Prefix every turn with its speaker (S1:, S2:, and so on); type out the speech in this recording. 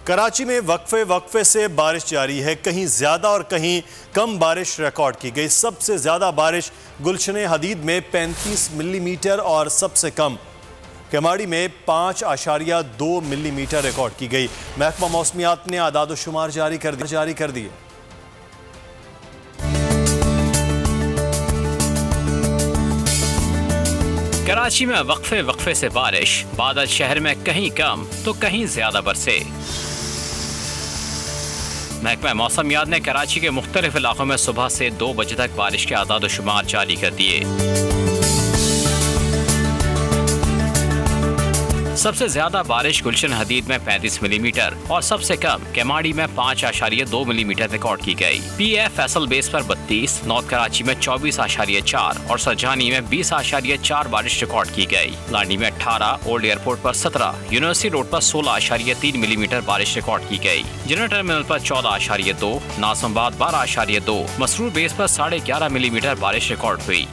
S1: कराची में वक्फे से बारिश जारी है। कहीं ज्यादा और कहीं कम बारिश रिकॉर्ड की गई। सबसे ज्यादा बारिश गुलशन हदीद में 35 मिलीमीटर और सबसे कम केमाड़ी में 5.2 मिलीमीटर रिकॉर्ड की गई। महकमा मौसमियात ने आदाद शुमार जारी कर दिए।
S2: कराची में वक्फे से बारिश, बादल शहर में कहीं कम तो कहीं ज्यादा बरसे। महकमा मौसमियात ने कराची के मुख्तलिफ इलाकों में सुबह से 2 बजे तक बारिश के आदाद शुमार जारी कर दिए। सबसे ज्यादा बारिश गुलशन हदीद में 35 मिलीमीटर और सबसे कम केमाड़ी में 5.2 मिलीमीटर रिकॉर्ड की गई। PF फैसल बेस पर 32, नॉर्थ कराची में 24.4 और सरजानी में 20.4 बारिश रिकॉर्ड की गई। लांडी में 18, ओल्ड एयरपोर्ट पर 17, यूनिवर्सिटी रोड पर 16.3 मिलीमीटर बारिश रिकॉर्ड की गई। जनरल टर्मिनल पर 14.2, नासमाबाद 12.2, मसरूर बेस पर 11.5 मिलीमीटर बारिश रिकॉर्ड हुई।